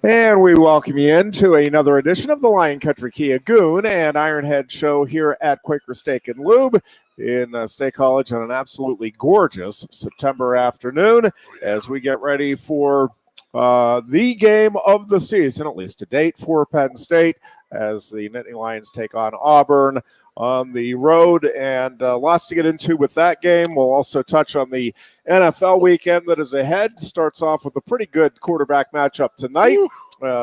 And we welcome you into another edition of the Lion Country Kia Goon and Ironhead show here at Quaker Steak and Lube in State College on an absolutely gorgeous September afternoon as we get ready for the game of the season, at least to date, for Penn State as the Nittany Lions take on Auburn on the road, and lots to get into with that game. We'll also touch on the NFL weekend that is ahead. Starts off with a pretty good quarterback matchup tonight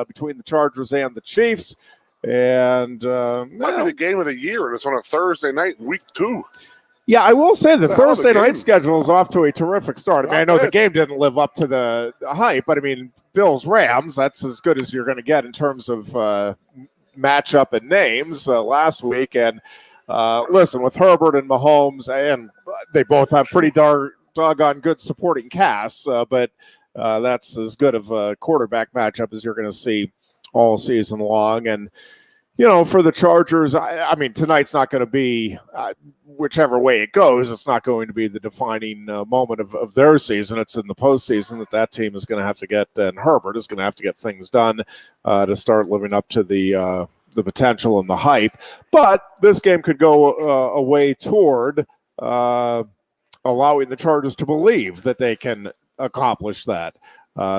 between the Chargers and the Chiefs. And might be the game of the year, and it's on a Thursday night, week 2. Yeah, I will say the Thursday night schedule is off to a terrific start. I mean, I know the game didn't live up to the hype, but I mean, Bills-Rams, that's as good as you're going to get in terms of matchup and names last week. And listen, with Herbert and Mahomes, and they both have pretty doggone good supporting casts, but that's as good of a quarterback matchup as you're going to see all season long. And, you know, for the Chargers, I mean, tonight's not going to be, whichever way it goes, it's not going to be the defining moment of their season. It's in the postseason that team is going to have to get, and Herbert is going to have to get things done to start living up to the potential and the hype. But this game could go a way toward allowing the Chargers to believe that they can accomplish that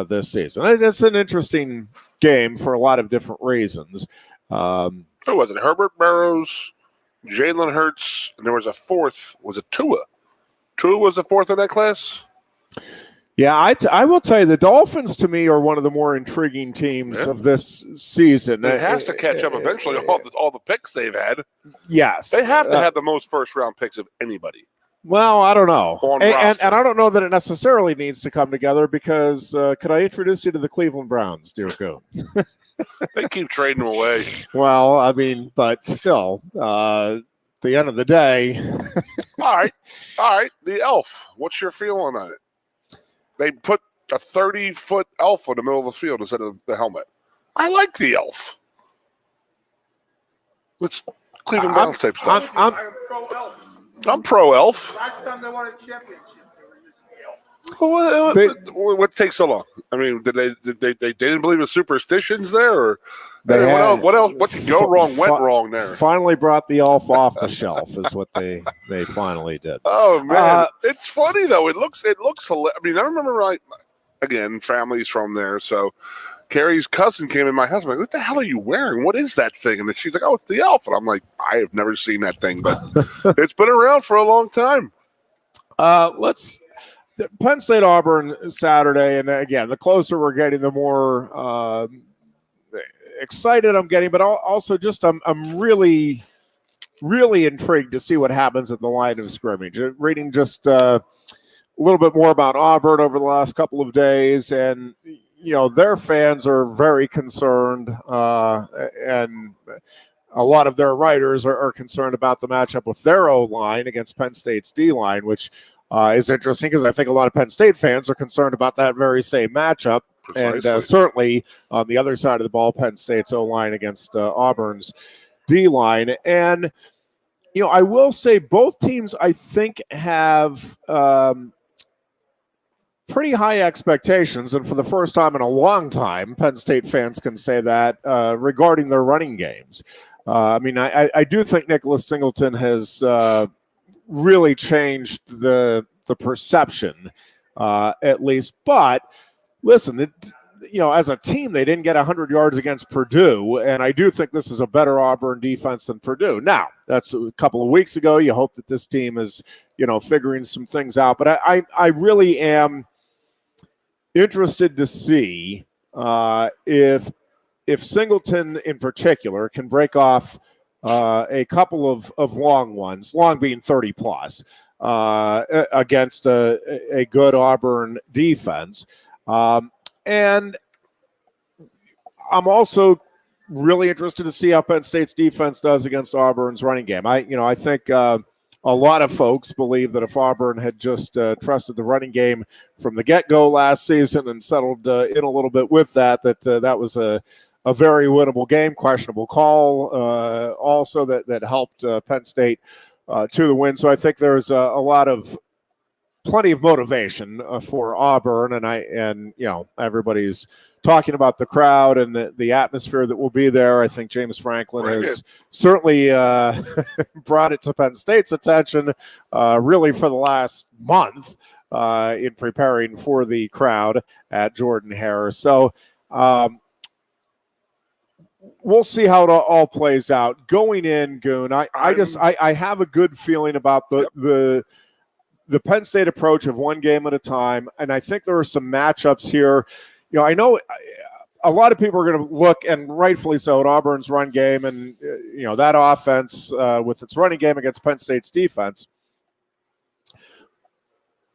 this season. It's an interesting game for a lot of different reasons. Who was it? Herbert, Burrows, Jalen Hurts, and there was a fourth. Was it Tua? Tua was the fourth in that class? Yeah, I will tell you, the Dolphins to me are one of the more intriguing teams of this season. It has to catch up eventually, all the picks they've had. Yes. They have to have the most first-round picks of anybody. Well, I don't know. And I don't know that it necessarily needs to come together because could I introduce you to the Cleveland Browns, dear Goon? They keep trading them away. Well, I mean, but still, at the end of the day. All right. The elf. What's your feeling on it? They put a 30-foot elf in the middle of the field instead of the helmet. I like the elf. Let's Cleveland Browns type stuff. I'm pro-elf. I'm pro-elf. Last time they won a championship, they were using the elf. What takes so long? I mean, did they didn't believe in superstitions there, or what else? What could go wrong? Went wrong there. Finally brought the elf off the shelf is what they finally did. Oh man, it's funny though. It looks. I mean, I remember again, family's from there, so. Carrie's cousin came in my house. I'm like, what the hell are you wearing? What is that thing? And she's like, oh, it's the elf. And I'm like, I have never seen that thing, but it's been around for a long time. Penn State Auburn Saturday. And again, the closer we're getting, the more excited I'm getting, but also just I'm really, really intrigued to see what happens at the line of scrimmage. Reading just a little bit more about Auburn over the last couple of days, and you know, their fans are very concerned, and a lot of their writers are concerned about the matchup with their O-line against Penn State's D-line, which is interesting because I think a lot of Penn State fans are concerned about that very same matchup. Precisely. And certainly on the other side of the ball, Penn State's O-line against Auburn's D-line. And, you know, I will say both teams, I think, have pretty high expectations, and for the first time in a long time, Penn State fans can say that regarding their running games. I mean, I do think Nicholas Singleton has really changed the perception, at least. But listen, you know, as a team, they didn't get 100 yards against Purdue, and I do think this is a better Auburn defense than Purdue. Now, that's a couple of weeks ago. You hope that this team is, you know, figuring some things out. But I really am interested to see if Singleton in particular can break off a couple of long ones, long being 30 plus, against a good Auburn defense. And I'm also really interested to see how Penn State's defense does against Auburn's running game. I think a lot of folks believe that if Auburn had just trusted the running game from the get-go last season and settled in a little bit with that was a very winnable game. Questionable call also that helped Penn State to the win. So I think there's a lot of plenty of motivation for Auburn, and everybody's talking about the crowd and the atmosphere that will be there. I think James Franklin has certainly brought it to Penn State's attention really for the last month in preparing for the crowd at Jordan-Hare. So we'll see how it all plays out. Going in, Goon, I have a good feeling about the Penn State approach of one game at a time, and I think there are some matchups here. I know a lot of people are going to look, and rightfully so, at Auburn's run game and that offense with its running game against Penn State's defense.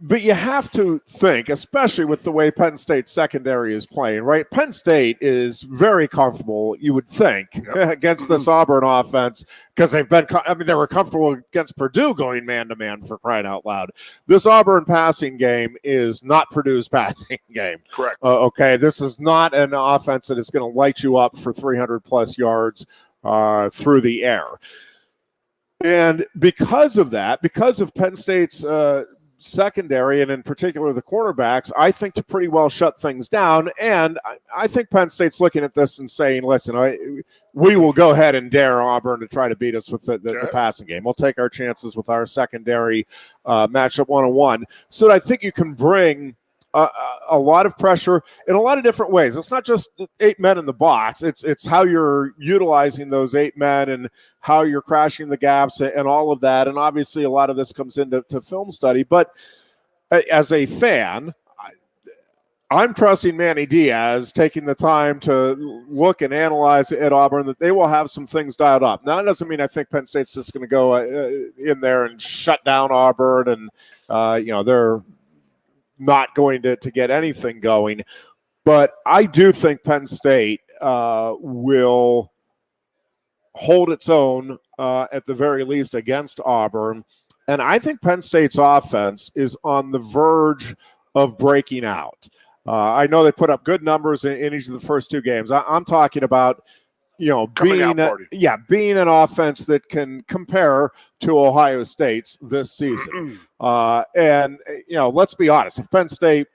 But you have to think, especially with the way Penn State's secondary is playing, right? Penn State is very comfortable, you would think, against this Auburn offense because they were comfortable against Purdue going man-to-man, for crying out loud. This Auburn passing game is not Purdue's passing game. Correct. Okay, this is not an offense that is going to light you up for 300-plus yards through the air. And because of that, because of Penn State's secondary, and in particular the quarterbacks, I think to pretty well shut things down. And I think Penn State's looking at this and saying, listen, we will go ahead and dare Auburn to try to beat us with the passing game. We'll take our chances with our secondary matchup 1-on-1. So I think you can bring a lot of pressure in a lot of different ways. It's not just 8 men in the box. It's how you're utilizing those 8 men and how you're crashing the gaps and all of that. And obviously a lot of this comes into film study. But as a fan, I'm trusting Manny Diaz taking the time to look and analyze at Auburn, that they will have some things dialed up. Now, that doesn't mean I think Penn State's just going to go in there and shut down Auburn and, they're not going to get anything going. But I do think Penn State will hold its own at the very least against Auburn. And I think Penn State's offense is on the verge of breaking out. I know they put up good numbers in each of the first 2 games. I'm talking about being an offense that can compare to Ohio State's this season. And let's be honest, if Penn State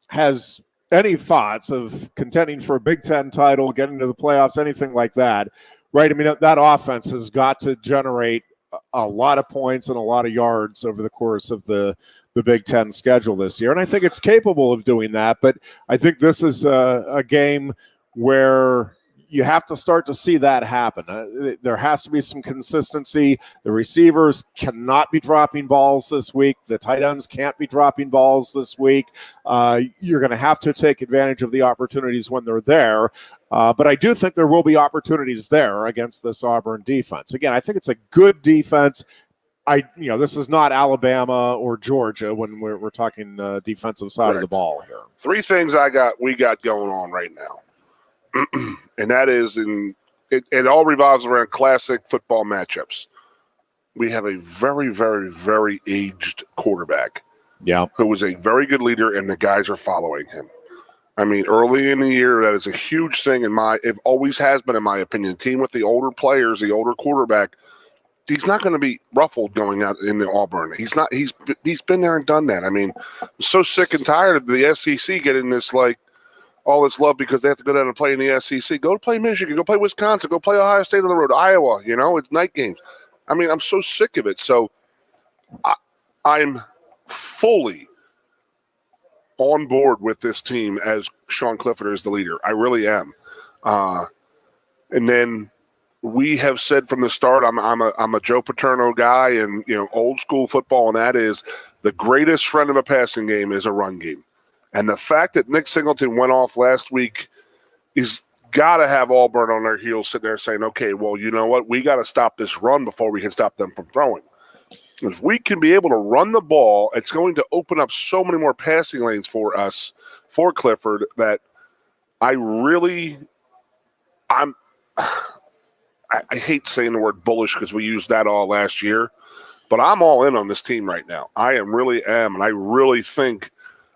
has any thoughts of contending for a Big Ten title, getting to the playoffs, anything like that, right? I mean, that offense has got to generate a lot of points and a lot of yards over the course of the Big Ten schedule this year. And I think it's capable of doing that. But I think this is a game where you have to start to see that happen. There has to be some consistency. The receivers cannot be dropping balls this week. The tight ends can't be dropping balls this week. You're going to have to take advantage of the opportunities when they're there. But I do think there will be opportunities there against this Auburn defense. Again, I think it's a good defense. This is not Alabama or Georgia when we're talking defensive side of the ball here. 3 things we got going on right now. And that is, it all revolves around classic football matchups. We have a very, very, very aged quarterback who was a very good leader, and the guys are following him. I mean, early in the year, that is a huge thing it always has been, in my opinion. Team with the older players, the older quarterback, he's not going to be ruffled going out in the Auburn. He's been there and done that. I mean, I'm so sick and tired of the SEC getting this, all this love because they have to go down and play in the SEC. Go to play Michigan. Go play Wisconsin. Go play Ohio State on the road. Iowa, it's night games. I mean, I'm so sick of it. So I'm fully on board with this team as Sean Clifford is the leader. I really am. And then we have said from the start, I'm a Joe Paterno guy and, old school football, and that is the greatest friend of a passing game is a run game. And the fact that Nick Singleton went off last week is got to have Auburn on their heels sitting there saying, okay, well, you know what? We got to stop this run before we can stop them from throwing. If we can be able to run the ball, it's going to open up so many more passing lanes for us, for Clifford, that I hate saying the word bullish because we used that all last year, but I'm all in on this team right now. I really am, and I really think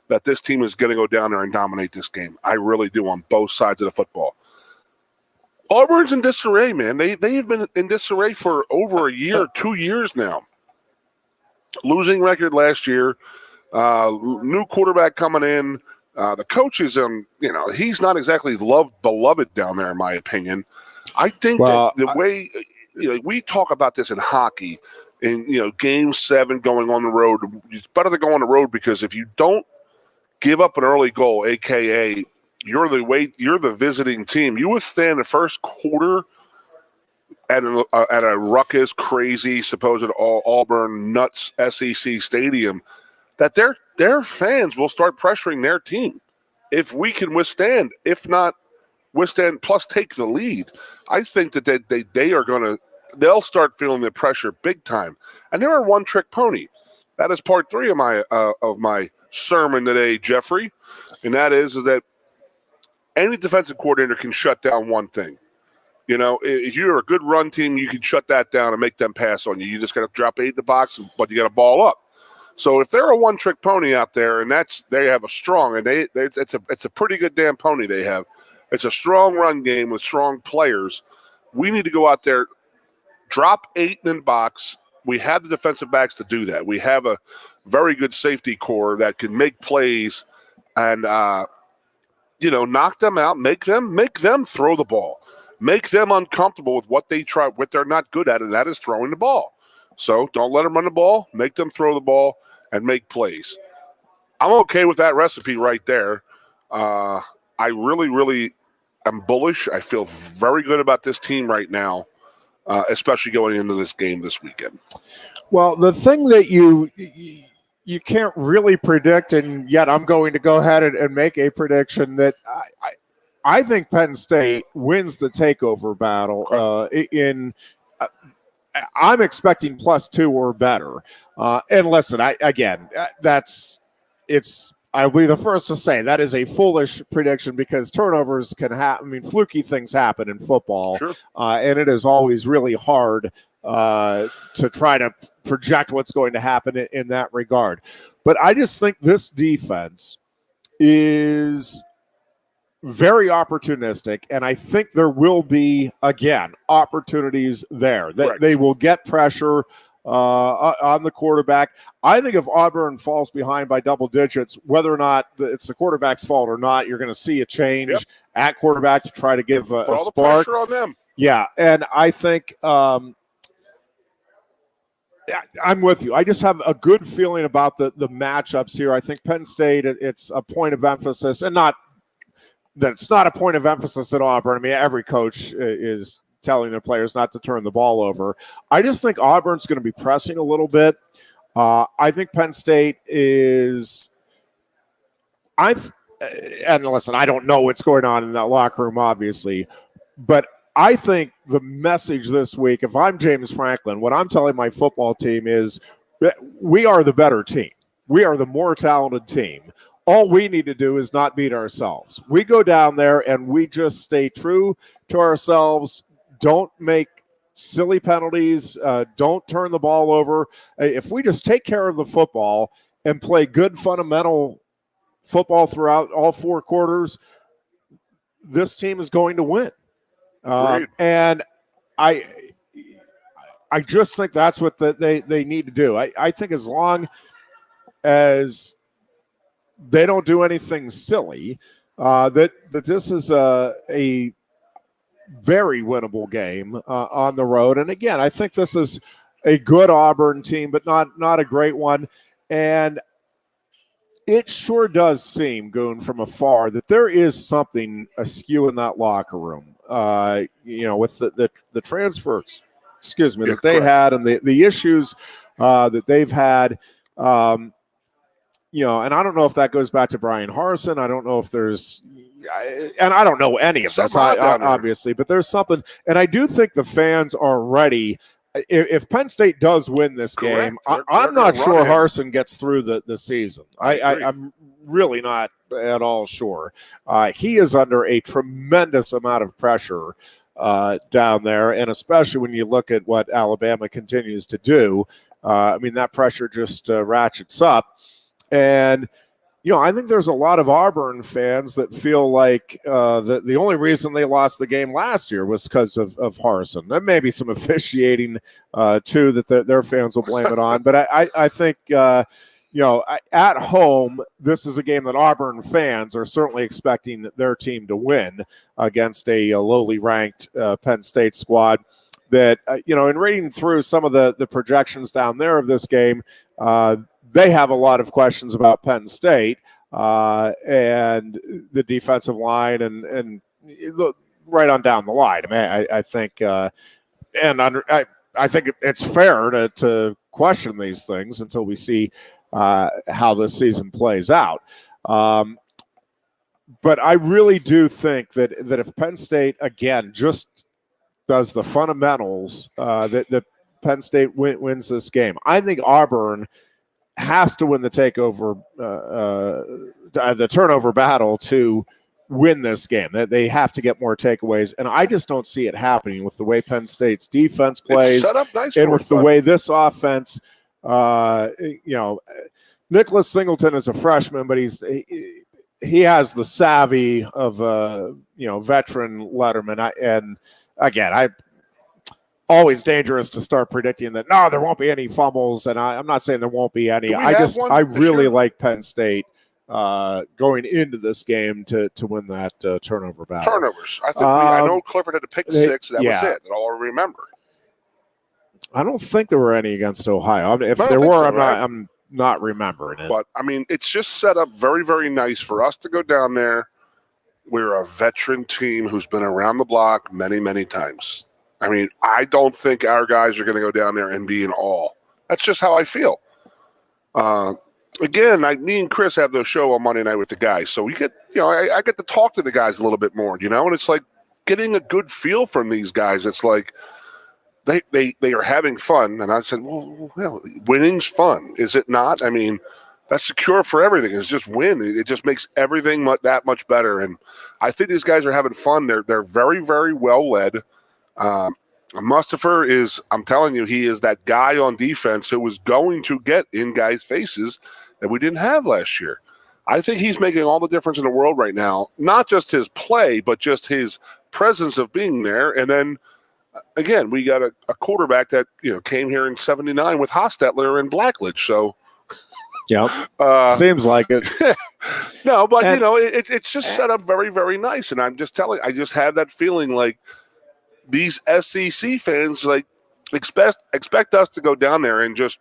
that this team is going to go down there and dominate this game. I really do, on both sides of the football. Auburn's in disarray, man. They have been in disarray for over a year, 2 years now. Losing record last year. New quarterback coming in. The coach is, he's not exactly beloved down there, in my opinion. I think that the way we talk about this in hockey, in Game 7 going on the road, it's better to go on the road because if you don't give up an early goal, aka you're the visiting team, you withstand the first quarter at a ruckus, crazy, supposed Auburn nuts SEC stadium, that their fans will start pressuring their team. If we can withstand, if not withstand, plus take the lead, I think that they'll start feeling the pressure big time. And they're a one-trick pony. That is part 3 of my sermon today, Jeffrey, and that is that any defensive coordinator can shut down one thing. If you're a good run team, you can shut that down and make them pass on you. You just got to drop 8 in the box, but you got to ball up. So if they're a one-trick pony out there, and they have a strong, and it's a pretty good damn pony they have. It's a strong run game with strong players. We need to go out there, drop 8 in the box. We have the defensive backs to do that. We have a very good safety core that can make plays and knock them out, make them throw the ball, make them uncomfortable with what they're not good at, and that is throwing the ball. So don't let them run the ball, make them throw the ball, and make plays. I'm okay with that recipe right there. I really, really am bullish. I feel very good about this team right now, especially going into this game this weekend. Well, the thing that you can't really predict, and yet I'm going to go ahead and make a prediction that I think Penn State wins the takeover battle I'm expecting +2 or better. And listen, I'll be the first to say that is a foolish prediction because turnovers can happen. I mean, fluky things happen in football, sure. And it is always really hard to try to project what's going to happen in that regard. But I just think this defense is very opportunistic, and I think there will be, again, opportunities there. They will get pressure on the quarterback. I think if Auburn falls behind by double digits, whether or not it's the quarterback's fault or not, you're going to see a change at quarterback to try to give a all spark. The pressure on them. Yeah, and I think I'm with you. I just have a good feeling about the matchups here. I think Penn State, it's a point of emphasis, and not that it's not a point of emphasis at Auburn. I mean, every coach is telling their players not to turn the ball over. I just think Auburn's going to be pressing a little bit. I think Penn State is – and listen, I don't know what's going on in that locker room, obviously, but I think the message this week, if I'm James Franklin, what I'm telling my football team is we are the better team. We are the more talented team. All we need to do is not beat ourselves. We go down there and we just stay true to ourselves. Don't make silly penalties. Don't turn the ball over. If we just take care of the football and play good fundamental football throughout all 4 quarters, this team is going to win. And I just think that's what they need to do. I think as long as they don't do anything silly, that this is a very winnable game on the road. And again, I think this is a good Auburn team, but not a great one. And it sure does seem, Goon, from afar, that there is something askew in that locker room. With the transfers, that they had and the issues that they've had. And I don't know if that goes back to Brian Harsin. I don't know if there's and I don't know any of this, obviously, but there's something. And I do think the fans are ready. If Penn State does win this game, I'm not sure Harsin gets through the season. I'm really not at all sure. He is under a tremendous amount of pressure down there, and especially when you look at what Alabama continues to do. That pressure just ratchets up. And, I think there's a lot of Auburn fans that feel like that the only reason they lost the game last year was because of Harsin. There may be some officiating, too, that their fans will blame it on. But I think, at home, this is a game that Auburn fans are certainly expecting their team to win against a lowly ranked Penn State squad. That, in reading through some of the projections down there of this game, they have a lot of questions about Penn State and the defensive line and right on down the line. I mean, I think, I think it's fair to question these things until we see how this season plays out. But I really do think that if Penn State, again, just does the fundamentals, that Penn State wins this game. I think Auburn has to win the turnover battle to win this game. That they have to get more takeaways, and I just don't see it happening with the way Penn State's defense plays, set up nice and with the way this offense. Nicholas Singleton is a freshman, but he has the savvy of veteran Letterman. I always dangerous to start predicting that there won't be any fumbles, and I'm not saying there won't be any. I really like Penn State going into this game to win that turnover battle. Turnovers. I think I know Clifford had to pick 6. That was it. That's all I remember. I don't think there were any against Ohio. If there were, I'm not remembering it. But I mean, it's just set up very, very nice for us to go down there. We're a veteran team who's been around the block many, many times. I mean, I don't think our guys are going to go down there and be in awe. That's just how I feel. Again, me and Chris have the show on Monday night with the guys, so we get, I get to talk to the guys a little bit more, and it's like getting a good feel from these guys. It's like they are having fun, and I said, well, winning's fun, is it not? I mean, that's the cure for everything. Is just win. It just makes everything that much better. And I think these guys are having fun. They're very, very well led. Mustapher is, I'm telling you, he is that guy on defense who was going to get in guys' faces that we didn't have last year. I think he's making all the difference in the world right now. Not just his play, but just his presence of being there. And then, again, we got a quarterback that came here in '79 with Hostetler and Blackledge. So. Yep. Seems like it. No, but it's just set up very, very nice. And I'm just telling, I just have that feeling like these SEC fans expect us to go down there and just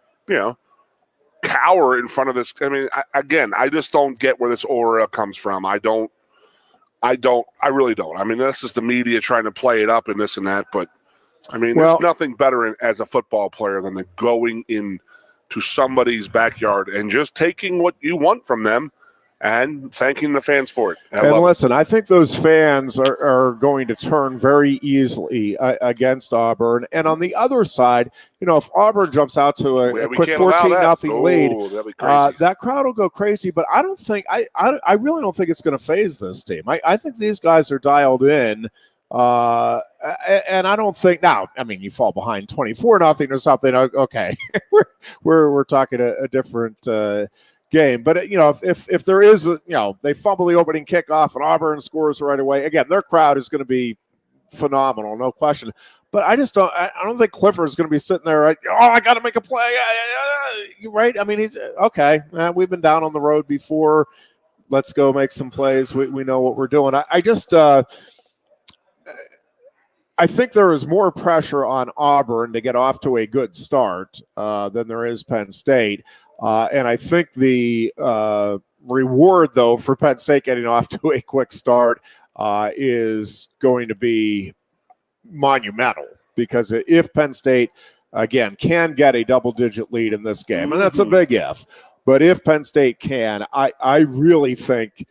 cower in front of this. I mean, I just don't get where this aura comes from. I really don't. I mean, this is the media trying to play it up and this and that. But I mean, there's nothing better as a football player than going in to somebody's backyard and just taking what you want from them and thanking the fans for it. And listen, I think those fans are going to turn very easily against Auburn. And on the other side, if Auburn jumps out to a quick 14-0 lead, that crowd will go crazy. But I don't think I really don't think it's going to phase this team. I think these guys are dialed in. And I don't think now. I mean, you fall behind 24-0 or something. Okay, we're talking a different game. But if there is, they fumble the opening kickoff and Auburn scores right away. Again, their crowd is going to be phenomenal, no question. But I don't think Clifford is going to be sitting there like, I got to make a play, right? I mean, he's okay. We've been down on the road before. Let's go make some plays. We know what we're doing. I think there is more pressure on Auburn to get off to a good start than there is Penn State. And I think the reward, though, for Penn State getting off to a quick start is going to be monumental. Because if Penn State, again, can get a double-digit lead in this game, and that's a big if, but if Penn State can, I really think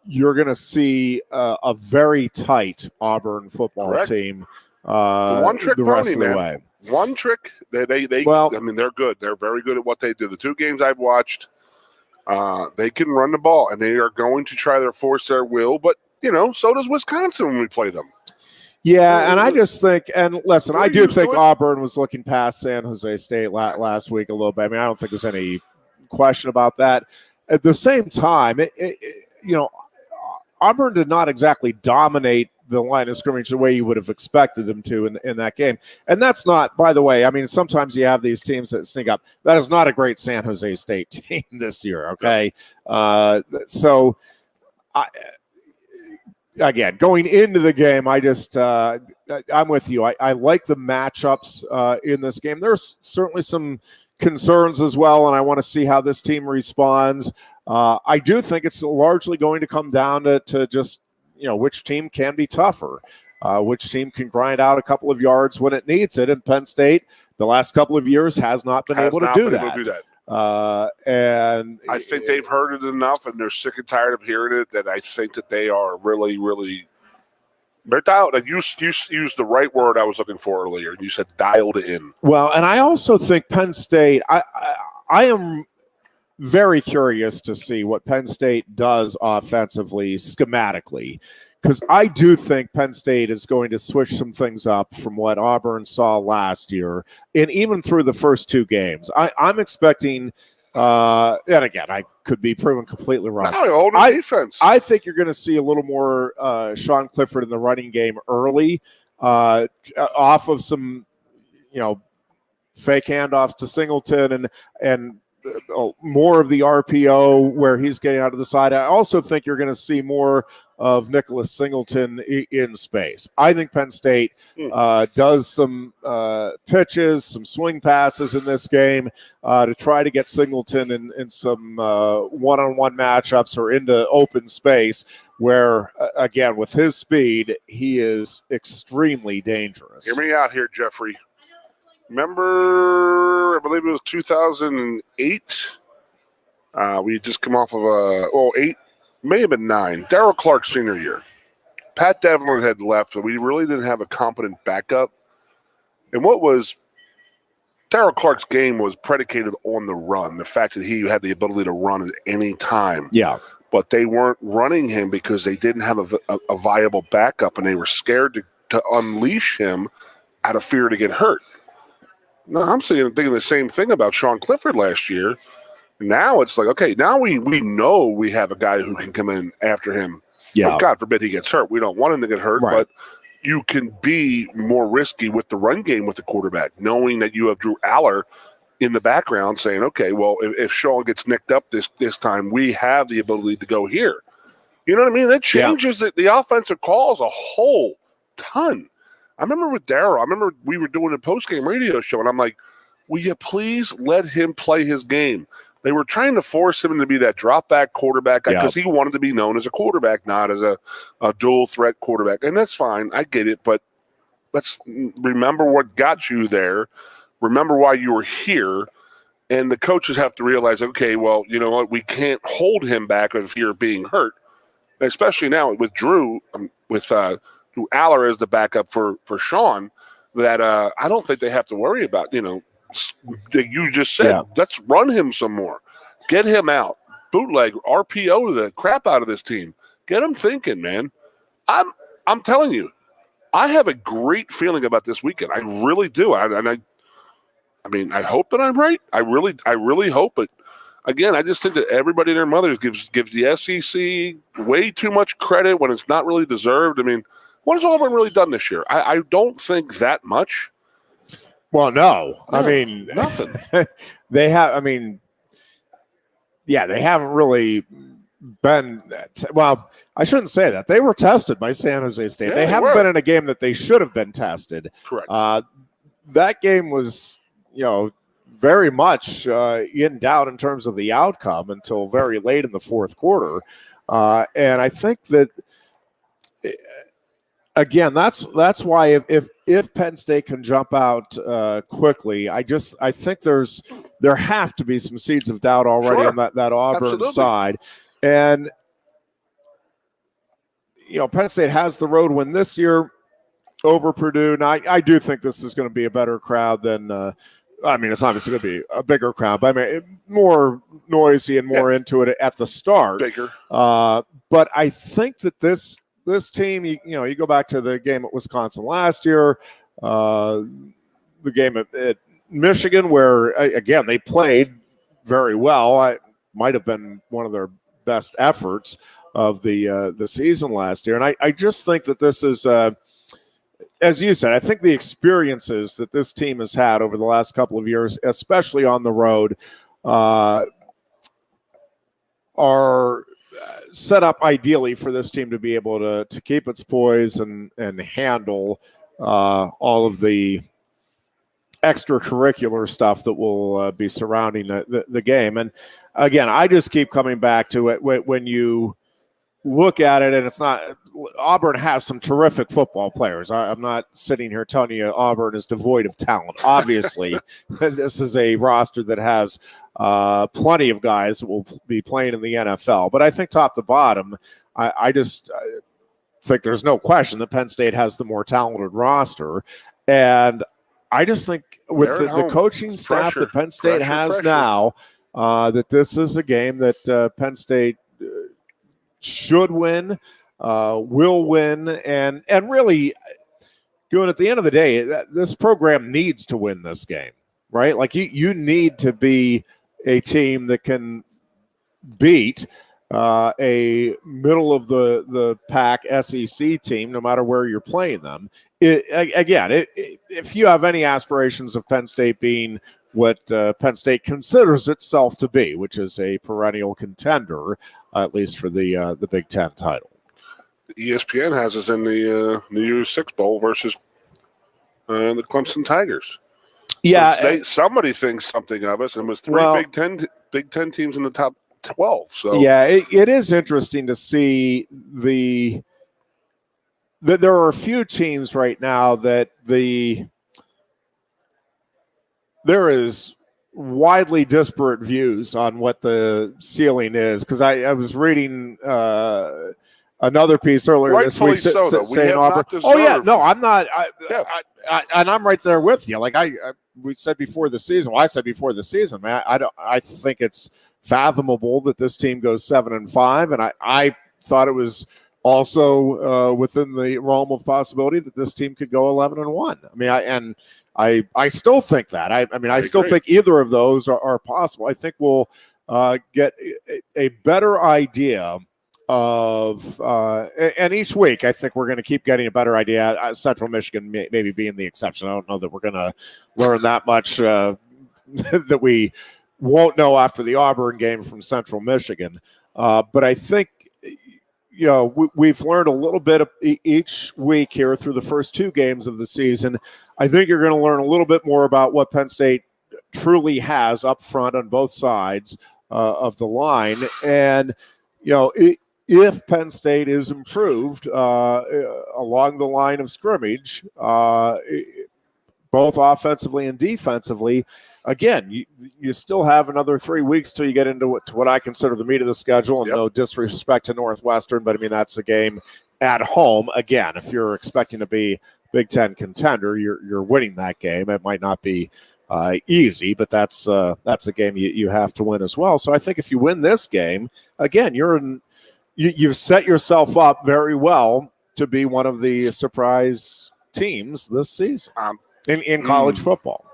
you're going to see a very tight Auburn football team one-trick the rest pony, of the man. way. One trick. I mean, they're good. They're very good at what they do. The two games I've watched, they can run the ball, and they are going to try to force their will. But, so does Wisconsin when we play them. Yeah, and I just think, and listen, I do think Auburn was looking past San Jose State last week a little bit. I mean, I don't think there's any question about that. At the same time, Auburn did not exactly dominate the line of scrimmage the way you would have expected them to in that game. And that's not, by the way, I mean, sometimes you have these teams that sneak up. That is not a great San Jose State team this year, okay? So, again, going into the game, I'm with you. I like the matchups in this game. There's certainly some concerns as well, and I want to see how this team responds. I do think it's largely going to come down to just, which team can be tougher, which team can grind out a couple of yards when it needs it. And Penn State, the last couple of years, has not been able to do that. And I think they've heard it enough, and they're sick and tired of hearing it, that I think that they are really, really – they're dialed. Like you used the right word I was looking for earlier. You said dialed in. Well, and I also think Penn State – I am very curious to see what Penn State does offensively, schematically, because I do think Penn State is going to switch some things up from what Auburn saw last year, and even through the first two games. I'm expecting and again, I could be proven completely wrong. Defense. I think you're going to see a little more Sean Clifford in the running game early, off of some, fake handoffs to Singleton and more of the RPO where he's getting out of the side. I also think you're going to see more of Nicholas Singleton in space. I think Penn State does some pitches, some swing passes in this game to try to get Singleton in some one-on-one matchups or into open space where, again, with his speed, he is extremely dangerous. Hear me out here, Jeffrey. Remember, I believe it was 2008. We just come off of 8, may have been 9. Darryl Clark's senior year. Pat Devlin had left, so we really didn't have a competent backup. And what was Darryl Clark's game was predicated on the run, the fact that he had the ability to run at any time. Yeah. But they weren't running him because they didn't have a viable backup, and they were scared to unleash him out of fear to get hurt. No, I'm thinking the same thing about Sean Clifford last year. Now it's like, okay, now we know we have a guy who can come in after him. Yeah. Oh, God forbid he gets hurt. We don't want him to get hurt, right. But you can be more risky with the run game with the quarterback, knowing that you have Drew Aller in the background saying, okay, well, if Sean gets nicked up this time, we have the ability to go here. You know what I mean? That changes the offensive calls a whole ton. I remember with Darryl, we were doing a post-game radio show, and I'm like, will you please let him play his game? They were trying to force him to be that drop-back quarterback guy because he wanted to be known as a quarterback, not as a dual-threat quarterback. And that's fine. I get it, but let's remember what got you there. Remember why you were here. And the coaches have to realize, okay, well, you know what? We can't hold him back of here being hurt, especially now with Drew, Drew Aller as the backup for Sean, that I don't think they have to worry about, you just said, let's run him some more. Get him out. Bootleg, RPO the crap out of this team. Get him thinking, man. I'm telling you, I have a great feeling about this weekend. I really do. I hope that I'm right. I really hope it. Again, I just think that everybody and their mothers gives the SEC way too much credit when it's not really deserved. I mean, what has Auburn really done this year? I don't think that much. Well, no. I mean, nothing. They haven't really been – well, I shouldn't say that. They were tested by San Jose State. They haven't been in a game that they should have been tested. Correct. That game was, very much in doubt in terms of the outcome until very late in the fourth quarter. And I think that – again, that's why if Penn State can jump out quickly, I think there have to be some seeds of doubt already on that Auburn side. And Penn State has the road win this year over Purdue. And I do think this is going to be a better crowd than it's obviously going to be a bigger crowd, but more noisy and more into it at the start. Bigger. But I think that this team, you go back to the game at Wisconsin last year, the game at Michigan, where, again, they played very well. It might have been one of their best efforts. of the season last year. And I just think that this is, as you said, I think the experiences that this team has had over the last couple of years, especially on the road, are set up ideally for this team to be able to keep its poise and handle all of the extracurricular stuff that will be surrounding the game. And again, I just keep coming back to it when you look at it, and it's not – Auburn has some terrific football players. I'm not sitting here telling you Auburn is devoid of talent. Obviously, this is a roster that has plenty of guys that will be playing in the NFL. But I think top to bottom, I think there's no question that Penn State has the more talented roster. And I just think with the coaching staff that Penn State has now, that this is a game that Penn State should win, will win, and really, Goon, at the end of the day, this program needs to win this game, right? Like you need to be a team that can beat a middle of the pack SEC team, no matter where you're playing them. If you have any aspirations of Penn State being what Penn State considers itself to be, which is a perennial contender, at least for the Big Ten title. ESPN has us in the New Year's Six Bowl versus the Clemson Tigers. Yeah, somebody thinks something of us, and it was three Big Ten teams in the top 12. So yeah, it is interesting to see that there are a few teams right now that there is widely disparate views on what the ceiling is, because I was reading another piece earlier this week saying Auburn. Oh yeah, no, I'm not. And I'm right there with you. Like we said before the season. Well, I said before the season, man. I think it's fathomable that this team goes 7-5, and I thought it was also within the realm of possibility that this team could go 11-1. I mean, I still think that. I still think either of those are possible. I think we'll get a better idea of and each week I think we're going to keep getting a better idea. Central Michigan maybe being the exception. I don't know that we're going to learn that much that we won't know after the Auburn game from Central Michigan. But I think we've learned a little bit of each week here through the first two games of the season. I think you're going to learn a little bit more about what Penn State truly has up front on both sides of the line. And, if Penn State is improved along the line of scrimmage, both offensively and defensively, again, you still have another 3 weeks till you get into what I consider the meat of the schedule. And no disrespect to Northwestern, but that's a game at home. Again, if you're expecting to be Big Ten contender, you're winning that game. It might not be easy, but that's a game you have to win as well. So I think if you win this game, again, you've set yourself up very well to be one of the surprise teams this season in college football.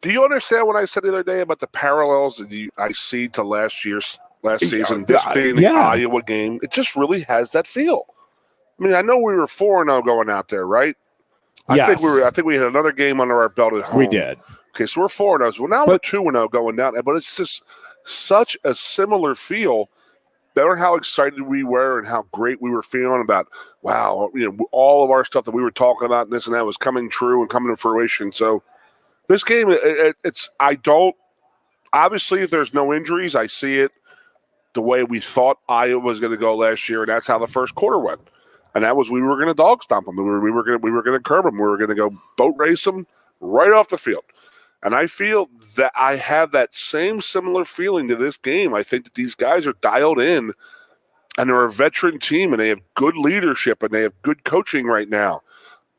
Do you understand what I said the other day about the parallels that I see to last season, this being the Iowa game? It just really has that feel. I know we were 4-0 going out there, right? Yes. I think we had another game under our belt at home. We did. Okay, so we're 4-0. So now we're 2-0 going down there, but it's just such a similar feel. Better how excited we were and how great we were feeling about, wow, all of our stuff that we were talking about and this and that was coming true and coming to fruition. So this game, obviously if there's no injuries, I see it the way we thought Iowa was going to go last year, and that's how the first quarter went. And that was we were going to dog stomp them. We were going to curb them. We were going to go boat race them right off the field. And I feel that I have that same similar feeling to this game. I think that these guys are dialed in, and they're a veteran team, and they have good leadership, and they have good coaching right now.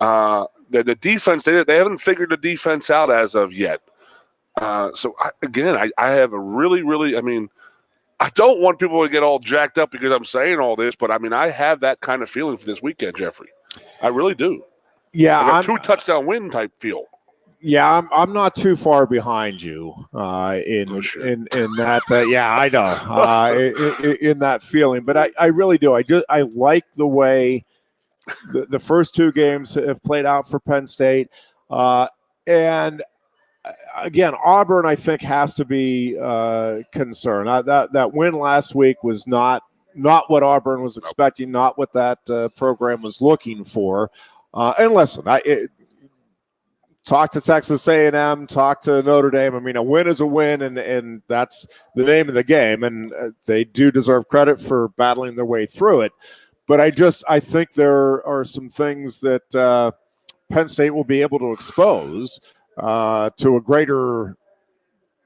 The defense, they haven't figured the defense out as of yet. So, I have a really, really, I don't want people to get all jacked up because I'm saying all this, but I have that kind of feeling for this weekend, Jeffrey. I really do. Yeah. Like a 2-touchdown win type feel. Yeah, I'm not too far behind you in that. Yeah, I know in that feeling, but I really do. I like the way the first two games have played out for Penn State, and again, Auburn I think has to be concerned. That win last week was not what Auburn was expecting, not what that program was looking for. And listen, talk to Texas A&M, talk to Notre Dame. I mean, a win is a win, and that's the name of the game. And they do deserve credit for battling their way through it. But I think there are some things that Penn State will be able to expose to a greater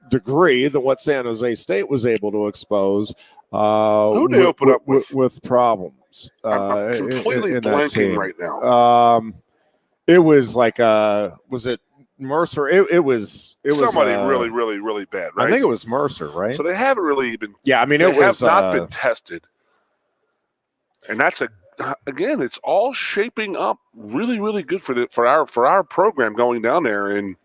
degree than what San Jose State was able to expose. Who they open up with problems? I'm completely blanking right now. It was like was it Mercer? It was somebody really, really, really bad, right? I think it was Mercer, right? So they haven't really been. Yeah, I mean, they have not been tested, and that's again, it's all shaping up really, really good for our program going down there, and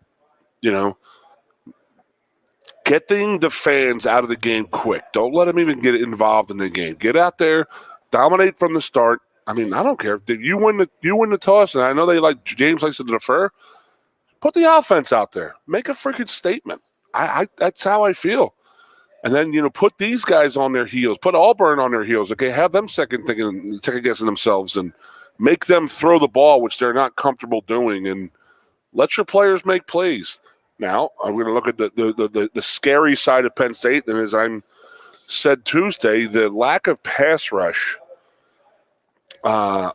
getting the fans out of the game quick. Don't let them even get involved in the game. Get out there, dominate from the start. I mean, I don't care. If you win the toss, and I know James likes to defer. Put the offense out there. Make a freaking statement. That's how I feel. And then put these guys on their heels. Put Auburn on their heels. Okay, have them second guessing themselves, and make them throw the ball, which they're not comfortable doing, and let your players make plays. Now I'm going to look at the scary side of Penn State, and as I said Tuesday, the lack of pass rush. From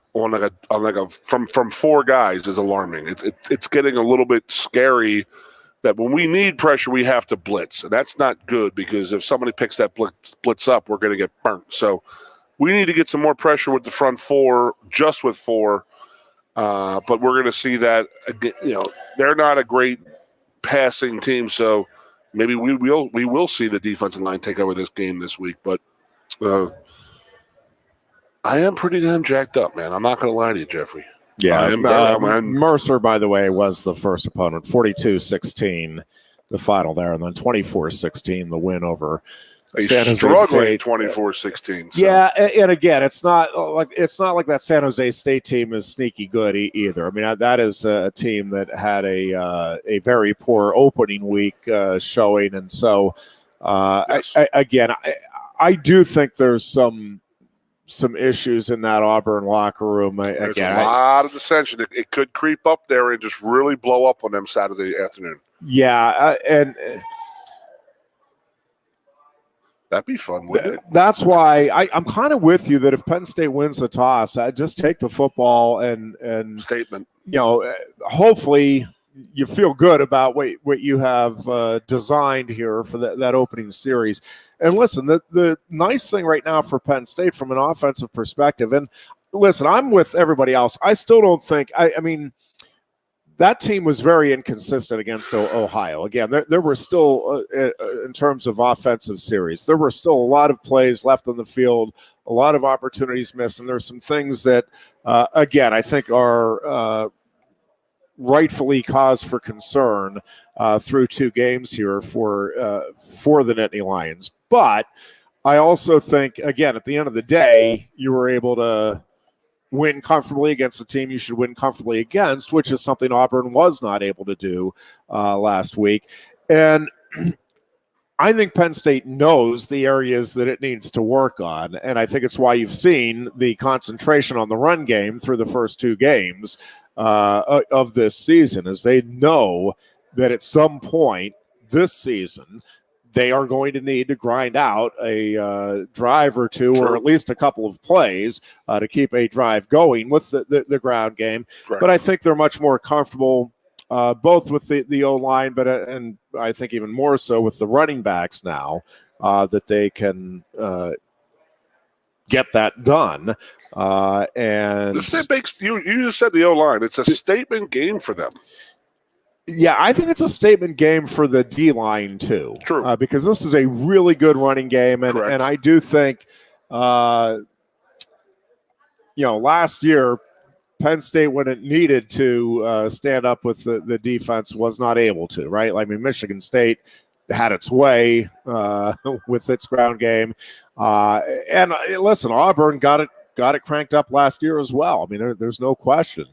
four guys is alarming. It's getting a little bit scary that when we need pressure, we have to blitz, and that's not good because if somebody picks that blitz up, we're going to get burnt. So we need to get some more pressure with the front four, just with four. But we're going to see that they're not a great passing team, so maybe we will see the defensive line take over this game this week, but. I am pretty damn jacked up, man. I'm not going to lie to you, Jeffrey. Yeah, Mercer, by the way, was the first opponent, 42-16, the final there, and then 24-16, the win over San Jose State. 24-16. So. Yeah, and again, it's not like that San Jose State team is sneaky good either. I mean, that is a team that had a very poor opening week showing, and so yes. I do think there's some issues in that Auburn locker room. There's a lot of dissension. It could creep up there and just really blow up on them Saturday afternoon. Yeah, and that'd be fun, wouldn't it? That's why I'm kind of with you that if Penn State wins the toss, I just take the football and statement. Hopefully you feel good about what you have designed here for that opening series. And listen, the nice thing right now for Penn State from an offensive perspective, and listen, I'm with everybody else. I still don't think, I mean, that team was very inconsistent against Ohio. Again, there were still, in terms of offensive series, there were still a lot of plays left on the field, a lot of opportunities missed, and there's some things that, again, I think are rightfully cause for concern through two games here for the Nittany Lions. But I also think, again, at the end of the day, you were able to win comfortably against a team you should win comfortably against, which is something Auburn was not able to do last week. And I think Penn State knows the areas that it needs to work on, and I think it's why you've seen the concentration on the run game through the first two games of this season, as they know that at some point this season they are going to need to grind out a drive or two, or at least a couple of plays to keep a drive going with the ground game. Right. But I think they're much more comfortable both with the O-line, but and I think even more so with the running backs now that they can get that done. And you just said the O-line. It's a statement game for them. Yeah, I think it's a statement game for the D-line too. True. Because this is a really good running game, and I do think, last year Penn State, when it needed to stand up with the defense, was not able to, right? I mean, Michigan State had its way with its ground game. And listen, Auburn got it cranked up last year as well. I mean, there's no question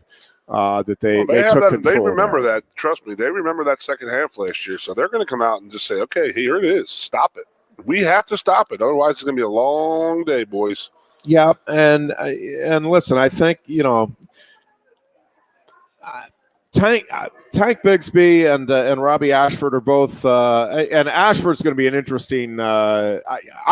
that they took control. They remember there. that. Trust me, they remember that second half last year. So they're going to come out and just say, okay, here it is. Stop it. We have to stop it. Otherwise, it's going to be a long day, boys. Yeah, and listen, I think, Tank Bigsby and Robbie Ashford are both, and Ashford's going to be an interesting. I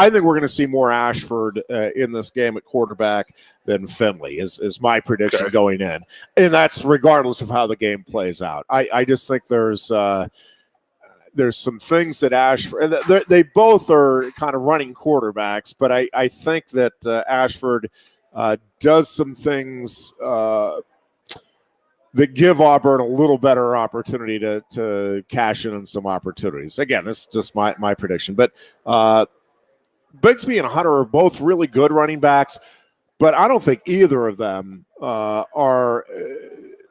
think we're going to see more Ashford in this game at quarterback than Finley is my prediction going in, and that's regardless of how the game plays out. I just think there's some things that Ashford, they both are kind of running quarterbacks, but I think that Ashford does some things that give Auburn a little better opportunity to cash in on some opportunities. Again, this is just my prediction. But Bigsby and Hunter are both really good running backs, but I don't think either of them are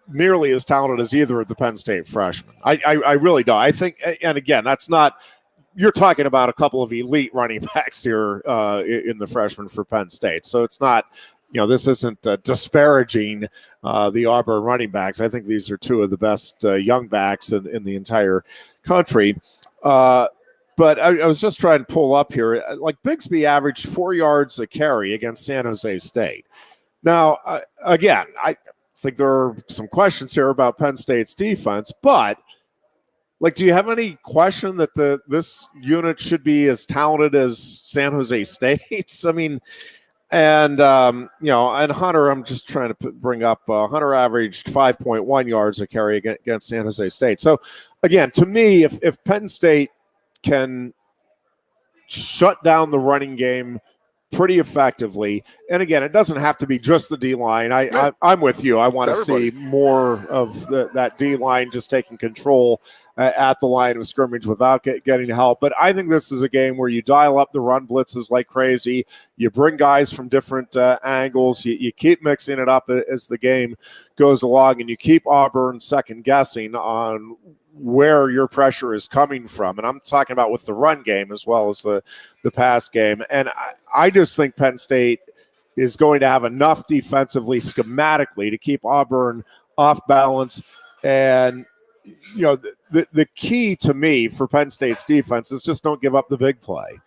nearly as talented as either of the Penn State freshmen. I really don't. I think, and again, that's not – you're talking about a couple of elite running backs here in the freshmen for Penn State. So it's not – this isn't disparaging the Auburn running backs. I think these are two of the best young backs in the entire country. But I was just trying to pull up here. Like Bigsby averaged 4 yards a carry against San Jose State. Now, again, I think there are some questions here about Penn State's defense, but do you have any question that this unit should be as talented as San Jose State's? I mean, and and Hunter, I'm just trying to bring up. Hunter averaged 5.1 yards a carry against San Jose State. So, again, to me, if Penn State can shut down the running game pretty effectively, and again, it doesn't have to be just the D line. I'm with you. I want to see more of that D line just taking control at the line of scrimmage without getting help. But I think this is a game where you dial up the run blitzes like crazy. You bring guys from different angles. You keep mixing it up as the game goes along, and you keep Auburn second guessing on where your pressure is coming from. And I'm talking about with the run game as well as the pass game. And I just think Penn State is going to have enough defensively, schematically, to keep Auburn off balance. And, the key to me for Penn State's defense is just don't give up the big play.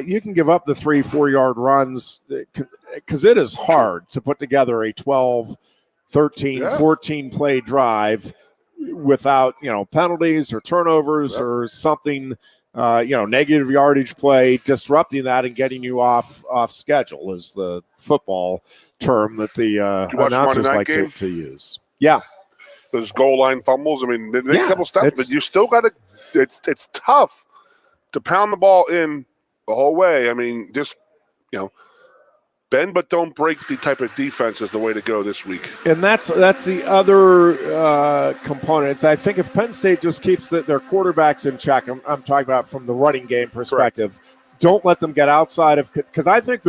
You can give up the 3-4 yard runs because it is hard to put together a 12, 13, 14 play drive without, penalties or turnovers or something, negative yardage play, disrupting that and getting you off schedule is the football term that the announcers like to use. Yeah. Those goal line fumbles. I mean, they make a couple steps, but you still got to – it's tough to pound the ball in the whole way. I mean, just, bend but don't break the type of defense is the way to go this week. And that's the other component. I think if Penn State just keeps their quarterbacks in check, I'm talking about from the running game perspective, don't let them get outside of – because I think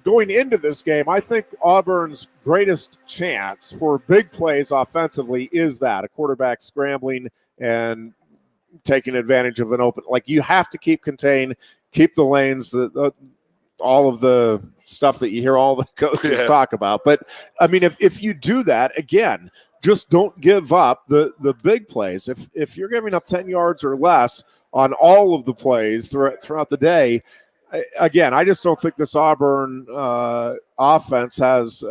going into this game, I think Auburn's greatest chance for big plays offensively is that a quarterback scrambling and taking advantage of an open. You have to keep contained, keep the lanes, all of the stuff that you hear all the coaches talk about. But I mean, if you do that, again, just don't give up the big plays. If you're giving up 10 yards or less on all of the plays throughout the day, again, I just don't think this Auburn offense has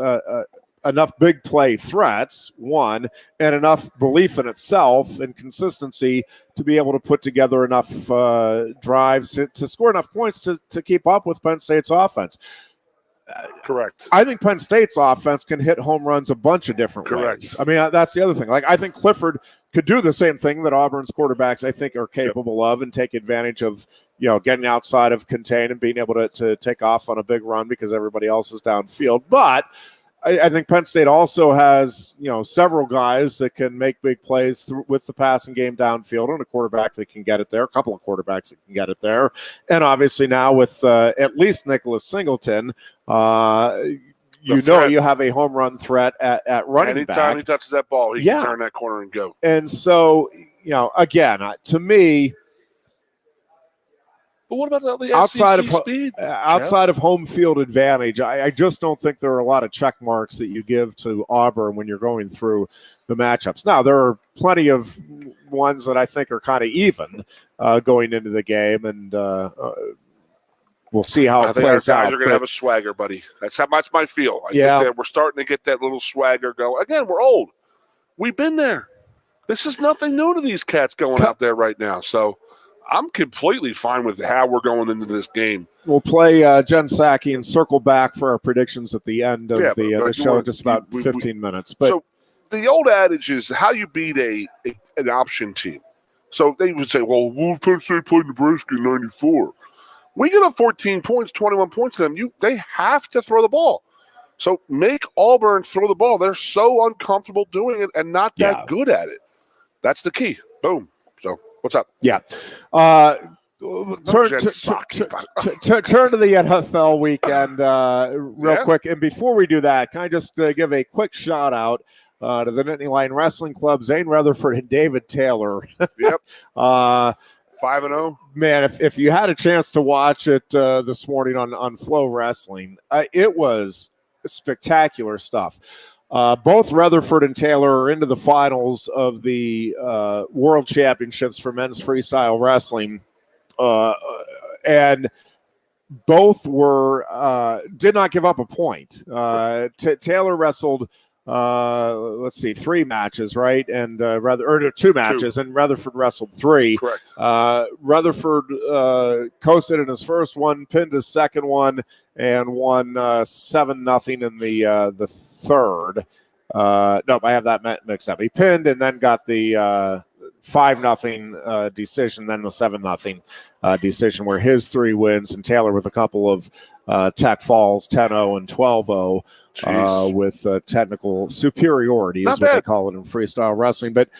enough big play threats, one, and enough belief in itself and consistency to be able to put together enough drives to score enough points to keep up with Penn State's offense. Correct. I think Penn State's offense can hit home runs a bunch of different ways. I mean, that's the other thing. I think Clifford could do the same thing that Auburn's quarterbacks, I think, are capable of and take advantage of, getting outside of contain and being able to take off on a big run because everybody else is downfield. But I think Penn State also has, several guys that can make big plays with the passing game downfield and a quarterback that can get it there, a couple of quarterbacks that can get it there. And obviously now with at least Nicholas Singleton, you have a home run threat at running back. Anytime he touches that ball, he can turn that corner and go. And so, again, to me, but what about the outside SEC speed? Outside of home field advantage, I just don't think there are a lot of check marks that you give to Auburn when you're going through the matchups. Now, there are plenty of ones that I think are kind of even going into the game, and we'll see how it plays out. Our guys are going to have a swagger, buddy. That's my feel. I think that we're starting to get that little swagger going. Again, we're old. We've been there. This is nothing new to these cats going out there right now. So I'm completely fine with how we're going into this game. We'll play Jen Psaki and circle back for our predictions at the end of the show in just about 15 minutes. But so the old adage is how you beat an option team. So they would say, well, Penn State played Nebraska in 94. We get up 14 points, 21 points to them. They have to throw the ball. So make Auburn throw the ball. They're so uncomfortable doing it and not that good at it. That's the key. Boom. So what's up? Yeah. Turn to the NFL weekend real quick. And before we do that, can I just give a quick shout out to the Nittany Lion Wrestling Club, Zane Rutherford and David Taylor. Yep. 5-0. Man, if you had a chance to watch it this morning on Flow Wrestling, it was spectacular stuff. Both Rutherford and Taylor are into the finals of the World Championships for men's freestyle wrestling, and both did not give up a point. Taylor wrestled, 3 matches, right? And two matches, and Rutherford wrestled 3. Correct. Rutherford coasted in his first one, pinned his second one, and won 7-0 in the third. Nope, I have that mixed up. He pinned and then got the 5-0 decision, then the 7-0 decision, where his 3 wins, and Taylor with a couple of tech falls, 10-0 and 12-0. With technical superiority, is what they call it in freestyle wrestling. But,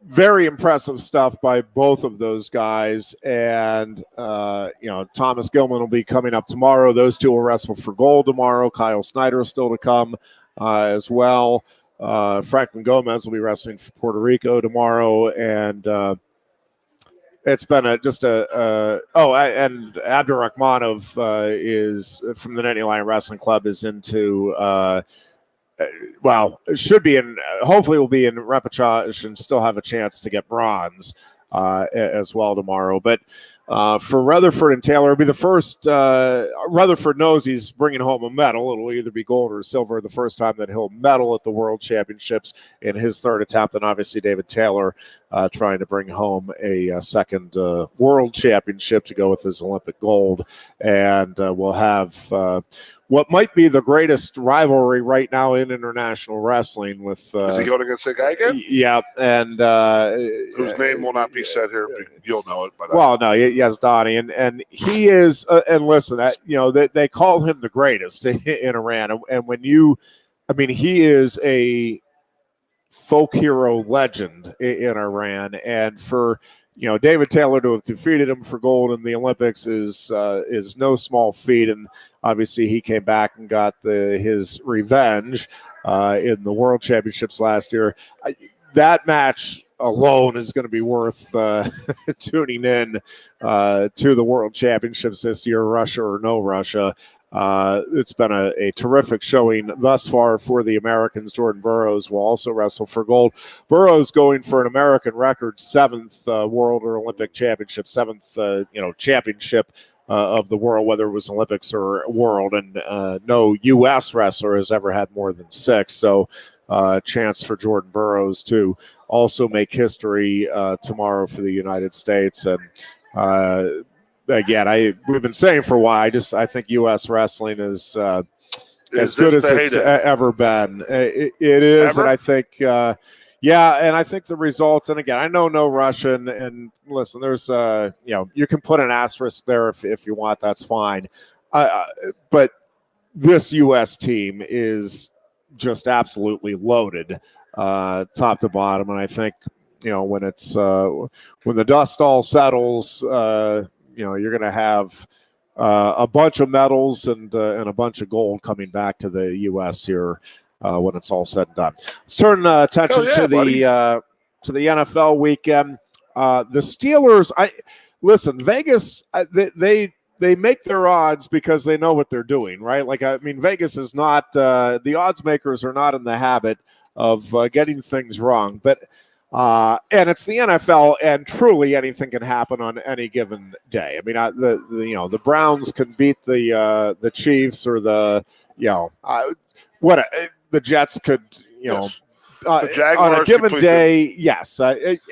very impressive stuff by both of those guys. And, Thomas Gilman will be coming up tomorrow. Those two will wrestle for gold tomorrow. Kyle Snyder is still to come as well. Franklin Gomez will be wrestling for Puerto Rico tomorrow. And, it's been and Abdurrahmanov is from the Nittany Lion Wrestling Club, is into hopefully will be in repechage and still have a chance to get bronze as well tomorrow. But for Rutherford and Taylor, it'll be the first. Rutherford knows he's bringing home a medal. It'll either be gold or silver the first time that he'll medal at the World Championships in his third attempt. And obviously David Taylor trying to bring home a second World Championship to go with his Olympic gold. And we'll have what might be the greatest rivalry right now in international wrestling. With is he going against that guy again? Yeah, and whose name will not be said here. You'll know it, but yes, Donnie, and he is. And listen, they call him the greatest in Iran, and when he is a folk hero legend in Iran, and for David Taylor to have defeated him for gold in the Olympics is no small feat. And obviously he came back and got his revenge in the World Championships last year. That match alone is going to be worth tuning in to the World Championships this year, Russia or no Russia. It's been a terrific showing thus far for the Americans. Jordan Burroughs will also wrestle for gold. Burroughs going for an American record 7th World or Olympic Championship, 7th championship of the world, whether it was Olympics or World. And no U.S. wrestler has ever had more than 6. So chance for Jordan Burroughs to also make history tomorrow for the United States. And again, we've been saying for a while, I think U.S. wrestling is as good as it's ever been. It is, ever? And I think, and I think the results, and again, I know no Russian, and listen, there's, you can put an asterisk there if you want, that's fine. But this U.S. team is just absolutely loaded, top to bottom, and I think, when it's when the dust all settles, you're going to have a bunch of medals and a bunch of gold coming back to the U.S. here when it's all said and done. Let's turn attention to the NFL weekend. The Steelers. Listen, Vegas. They make their odds because they know what they're doing, right? Like, I mean, Vegas is not the odds makers are not in the habit of getting things wrong, but. And it's the NFL, and truly anything can happen on any given day. I mean, the Browns can beat the Chiefs, or the Jets could Yes. The Jaguars on a given day. Yes,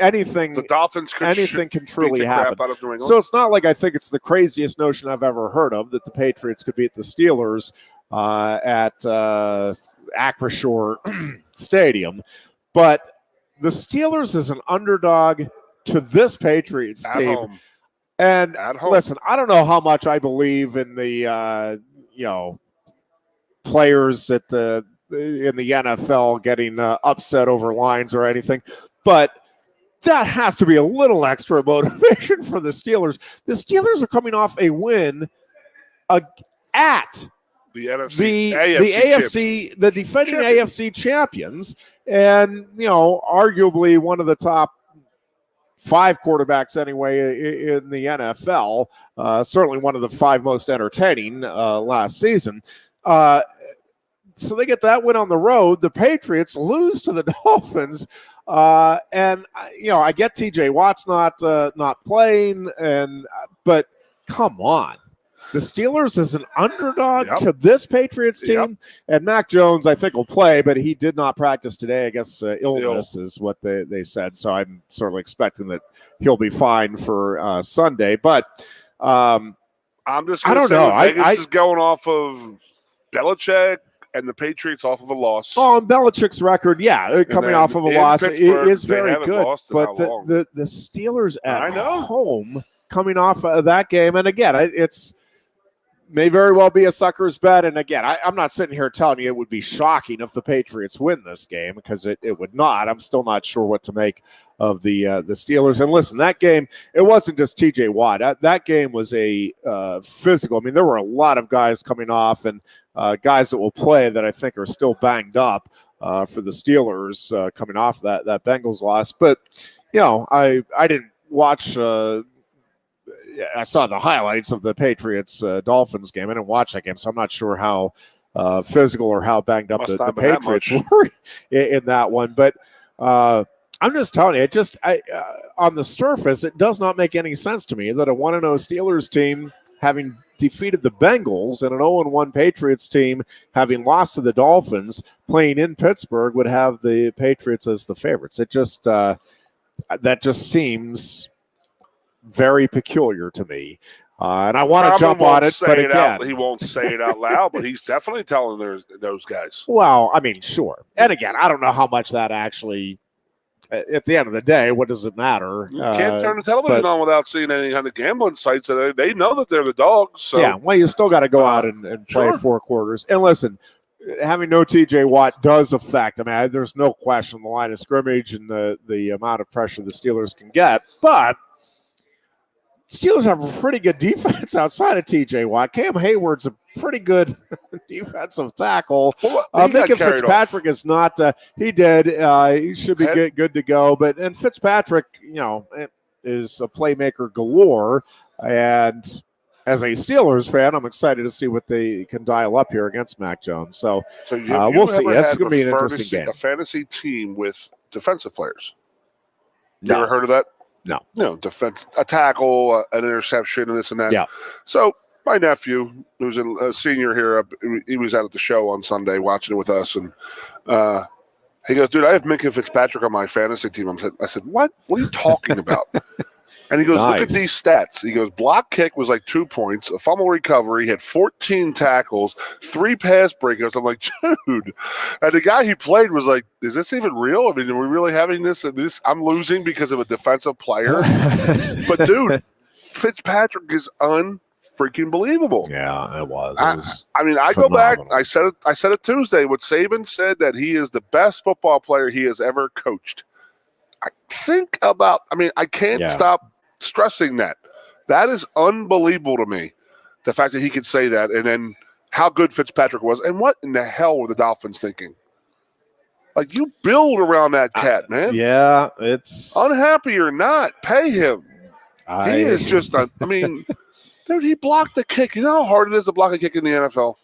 anything. The Dolphins could anything can truly beat the happen. crap out of New England. So it's not like I think it's the craziest notion I've ever heard of that the Patriots could beat the Steelers at Acrisure Stadium, but. The Steelers is an underdog to this Patriots team. At home. And At home. Listen, I don't know how much I believe in the players in the NFL getting upset over lines or anything, but that has to be a little extra motivation for the Steelers. The Steelers are coming off a win at the NFC, the AFC, the defending AFC champions, and arguably one of the top 5 quarterbacks anyway in the NFL. Certainly one of the 5 most entertaining last season. So they get that win on the road. The Patriots lose to the Dolphins, and I get T.J. Watt's not playing, but come on. The Steelers is an underdog to this Patriots team, and Mac Jones, I think, will play, but he did not practice today. I guess illness is what they said, so I'm certainly expecting that he'll be fine for Sunday. But I'm just I don't know. Vegas is going off of Belichick and the Patriots off of a loss. Oh, and Belichick's record, coming off of a loss, it is very good. But the Steelers at home coming off of that game, and again, it's may very well be a sucker's bet. And again, I'm not sitting here telling you it would be shocking if the Patriots win this game, because it would not. I'm still not sure what to make of the Steelers. And listen, that game, it wasn't just T.J. Watt. That game was a physical. I mean, there were a lot of guys coming off, and guys that will play that I think are still banged up for the Steelers coming off that Bengals loss. But, I didn't watch I saw the highlights of the Patriots Dolphins game. I didn't watch that game, so I'm not sure how physical or how banged up the Patriots were in that one. But I'm just telling you, on the surface, it does not make any sense to me that a 1-0 Steelers team, having defeated the Bengals, and an 0-1 Patriots team, having lost to the Dolphins, playing in Pittsburgh, would have the Patriots as the favorites. It just that just seems very peculiar to me. And I want to jump on it, but again, he won't say it out loud, but he's definitely telling those guys. Well, I mean, sure. And again, I don't know how much that actually, at the end of the day, what does it matter? You can't turn the television on without seeing any kind of gambling sites. They know that they're the dogs. So. Yeah, well, you still got to go out and play 4 quarters. And listen, having no T.J. Watt does affect. I mean, there's no question the line of scrimmage and the amount of pressure the Steelers can get, but Steelers have a pretty good defense outside of T.J. Watt. Cam Hayward's a pretty good defensive tackle. Minka Fitzpatrick is not. He did. He should be good to go. And Fitzpatrick, is a playmaker galore. And as a Steelers fan, I'm excited to see what they can dial up here against Mac Jones. So we'll see. It's going to be an interesting game. A fantasy team with defensive players. No. You ever heard of that? No. Defense, a tackle, an interception, and this and that. Yeah. So my nephew, who's a senior here, he was out at the show on Sunday watching it with us, and he goes, "Dude, I have Minka Fitzpatrick on my fantasy team." I said, "What? What are you talking about?" And he goes, Nice. "Look at these stats." He goes, "Block kick was like 2 points, a fumble recovery, he had 14 tackles, 3 pass breakups." I'm like, dude. And the guy he played was like, "Is this even real? I mean, are we really having this? I'm losing because of a defensive player." But dude, Fitzpatrick is unfreaking believable. Yeah, it was. I mean, I go back. I said it Tuesday. What Saban said, that he is the best football player he has ever coached. I can't stop stressing that. That is unbelievable to me. the fact that he could say that, and then how good Fitzpatrick was, and what in the hell were the Dolphins thinking? Like, you build around that cat, man. Yeah, it's unhappy or not, pay him. He is just dude, he blocked the kick. You know how hard it is to block a kick in the NFL?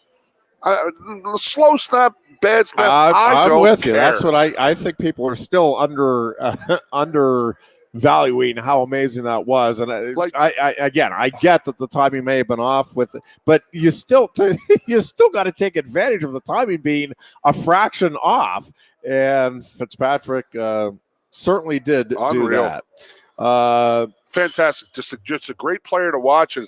Slow snap, bad snap. I'm don't with care. you. That's what I think people are still undervaluing how amazing that was. And I get that the timing may have been off with it, but you still got to take advantage of the timing being a fraction off. And Fitzpatrick certainly did do that. Fantastic. Just a great player to watch.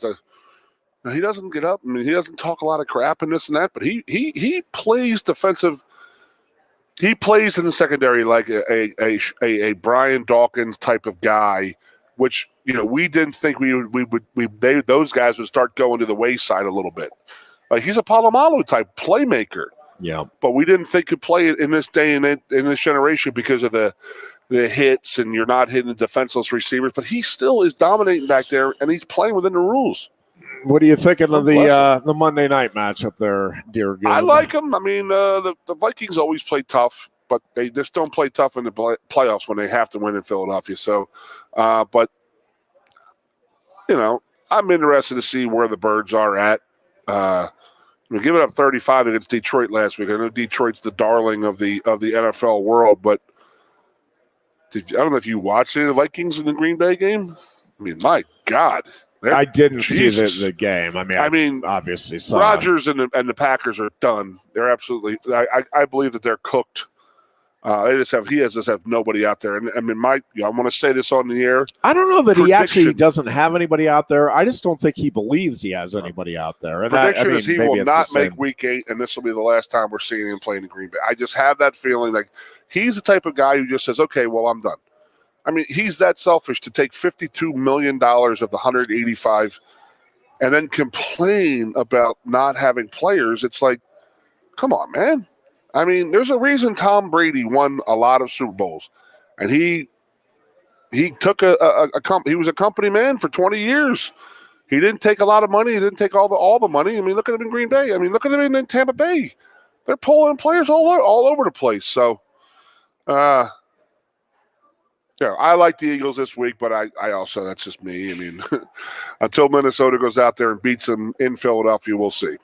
He doesn't get up. I mean, he doesn't talk a lot of crap and this and that, but he plays defensive. He plays in the secondary like a Brian Dawkins type of guy, which we didn't think those guys would start going to the wayside a little bit. Like, he's a Palomalu type playmaker. Yeah, but we didn't think he'd play it in this day and in this generation because of the hits, and you're not hitting defenseless receivers. But he still is dominating back there, and he's playing within the rules. What are you thinking of the Monday night matchup there, dear Goon? I like him. I mean, the Vikings always play tough, but they just don't play tough in the playoffs when they have to win in Philadelphia. So, but I'm interested to see where the Birds are at. We're giving up 35 against Detroit last week. I know Detroit's the darling of the NFL world, but I don't know if you watched any of the Vikings in the Green Bay game. I mean, my God. I didn't see the game. I mean, obviously saw Rodgers and the Packers are done. They're absolutely – I believe that they're cooked. He just have nobody out there. And I mean, I want to say this on the air. I don't know that he actually doesn't have anybody out there. I just don't think he believes he has anybody out there. And prediction is he will not make Week 8, and this will be the last time we're seeing him playing in Green Bay. I just have that feeling like he's the type of guy who just says, okay, well, I'm done. I mean, he's that selfish to take $52 million of the 185 and then complain about not having players. It's like, come on, man. I mean, there's a reason Tom Brady won a lot of Super Bowls, and he took he was a company man for 20 years. He didn't take a lot of money. He didn't take all the money. I mean, look at him in Green Bay. I mean, look at him in Tampa Bay. They're pulling players all over the place. So, I like the Eagles this week, but I also, that's just me. I mean, until Minnesota goes out there and beats them in Philadelphia, we'll see.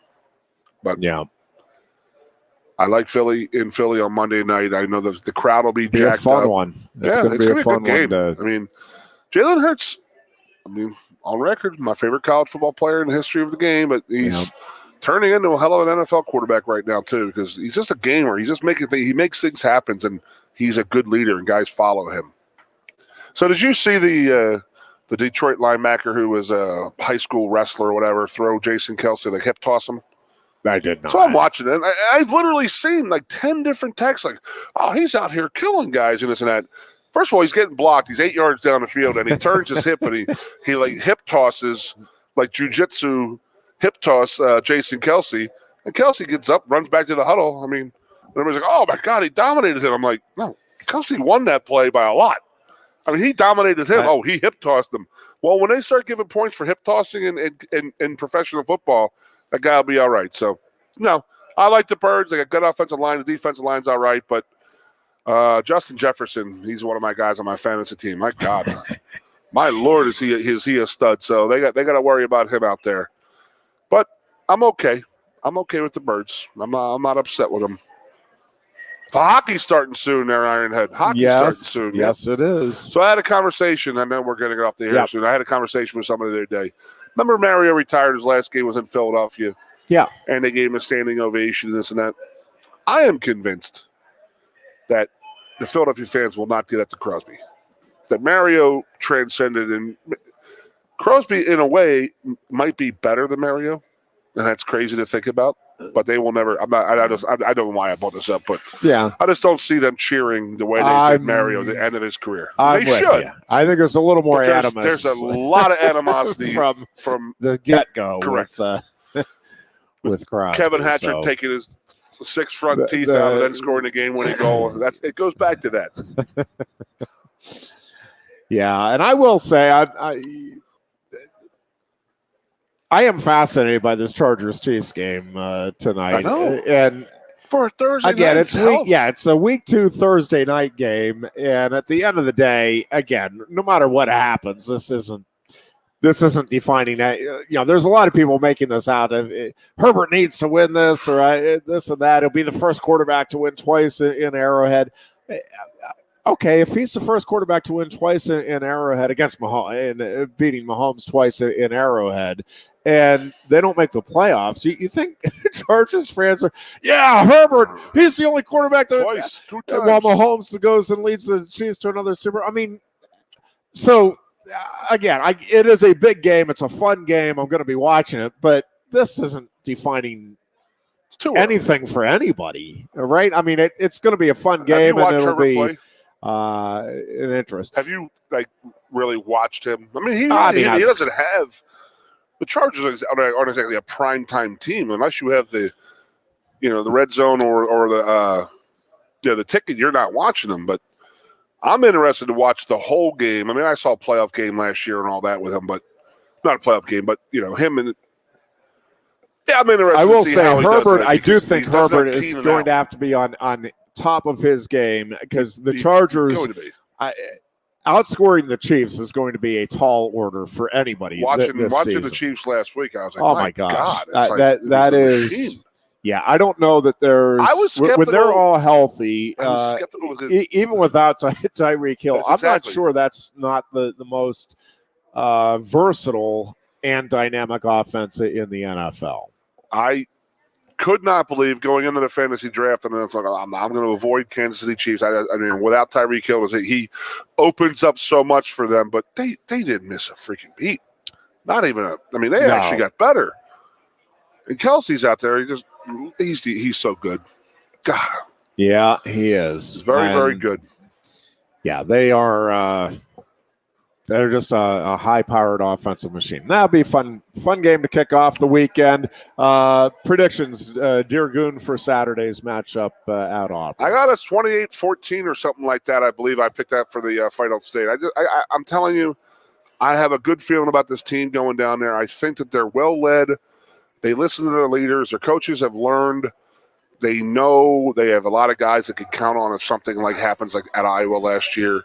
But yeah. I like Philly on Monday night. I know the crowd will be jacked up. It's a fun up. one. It's going to be a fun game. One. I mean, Jalen Hurts, on record, my favorite college football player in the history of the game, but he's turning into a hell of an NFL quarterback right now, too, because he's just a gamer. He's just making things. He makes things happen, and he's a good leader, and guys follow him. So did you see the Detroit linebacker who was a high school wrestler or whatever throw Jason Kelce, like hip toss him? I did not. So I'm watching it, and I've literally seen like 10 different texts like, oh, he's out here killing guys and this and that. First of all, he's getting blocked. He's 8 yards down the field, and he turns his hip, and he like hip tosses, like jiu-jitsu hip toss Jason Kelce. And Kelce gets up, runs back to the huddle. I mean, everybody's like, oh, my God, he dominated him. I'm like, no, Kelce won that play by a lot. I mean, he dominated him. Oh, he hip tossed him. Well, when they start giving points for hip tossing in professional football, that guy will be all right. So, no, I like the Birds. They got good offensive line. The defensive line's all right. But Justin Jefferson, he's one of my guys on my fantasy team. My God. My Lord, is he a stud. So they got to worry about him out there. But I'm okay. I'm okay with the Birds. I'm not upset with them. The hockey's starting soon there, Ironhead. Hockey's starting soon. Yes, it is. So I had a conversation. I know we're going to get off the air soon. I had a conversation with somebody the other day. Remember Mario retired. His last game was in Philadelphia. Yeah. And they gave him a standing ovation, this and that. I am convinced that the Philadelphia fans will not do that to Crosby. That Mario transcended, and Crosby, in a way, might be better than Mario. And that's crazy to think about. But they will never. I don't know why I brought this up, but I just don't see them cheering the way they did Mario at the end of his career. They should. You. I think there's a little more animus. There's a lot of animosity from the get-go. Correct. With Crosby, Kevin Hatcher taking his 6 front teeth out and then scoring the game-winning goal. It goes back to that. Yeah, and I will say, I am fascinated by this Chargers-Chiefs game tonight. I know. And for a Thursday again, night, it's a week 2 Thursday night game. And at the end of the day, again, no matter what happens, this isn't defining that. There's a lot of people making this out of Herbert needs to win this or this and that. He'll be the first quarterback to win twice in Arrowhead. Okay, if he's the first quarterback to win twice in Arrowhead against Mahomes and beating Mahomes twice in Arrowhead, and they don't make the playoffs, you think Chargers fans are, Herbert, he's the only quarterback to twice, 2 times. While Mahomes goes and leads the Chiefs to another Super. I mean, so again, it is a big game. It's a fun game. I'm going to be watching it, but this isn't defining anything for anybody, right? I mean, it's going to be a fun game, and it'll be an interest. Have you really watched him? I mean, he doesn't have the Chargers aren't exactly a primetime team unless you have the red zone or the ticket. You're not watching them, but I'm interested to watch the whole game. I mean, I saw a playoff game last year and all that with him, but not a playoff game, but him and. Yeah, I'm interested. I will to see say how Herbert. I do think Herbert is going to have to be on top of his game because the Chargers outscoring the Chiefs is going to be a tall order for anybody. Watching season. The Chiefs last week, I was like, "Oh my gosh, that is." Machine. Yeah, I don't know that there's. I was skeptical when they're all healthy. I was skeptical with even without Tyreek Hill, I'm not exactly. sure that's not the most versatile and dynamic offense in the NFL. I could not believe going into the fantasy draft, and it's like I'm going to avoid Kansas City Chiefs. I mean, without Tyreek Hill, he opens up so much for them, but they didn't miss a freaking beat. Not even they actually got better. And Kelsey's out there. He's so good. God. Yeah, he is. He's very good. Yeah, they are. They're just a high-powered offensive machine. That'll be a fun game to kick off the weekend. Predictions, dear Goon, for Saturday's matchup at Auburn. I got us 28-14 or something like that. I believe I picked that for the Final State. I'm telling you, I have a good feeling about this team going down there. I think that they're well-led. They listen to their leaders. Their coaches have learned. They know they have a lot of guys that can count on if something like happens like at Iowa last year.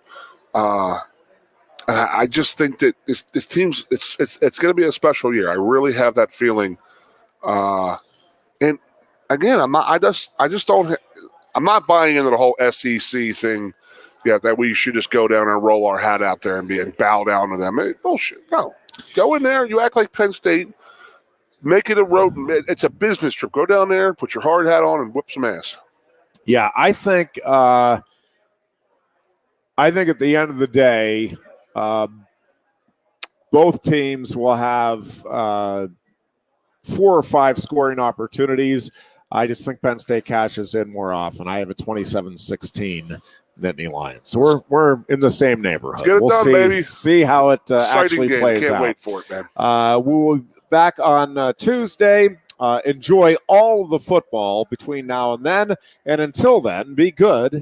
I just think that this team's it's going to be a special year. I really have that feeling. And again, I'm not buying into the whole SEC thing. Yeah, that we should just go down and roll our hat out there and bow down to them. Bullshit. No, go in there. You act like Penn State. Make it a road. It's a business trip. Go down there, put your hard hat on, and whip some ass. Yeah, I think at the end of the day, both teams will have 4 or 5 scoring opportunities. I just think Penn State cashes in more often. I have a 27-16 Nittany Lions. So we're in the same neighborhood. Let's get it done, baby. See how it actually plays Can't out. wait for it, man. We'll be back on Tuesday. Enjoy all the football between now and then. And until then, be good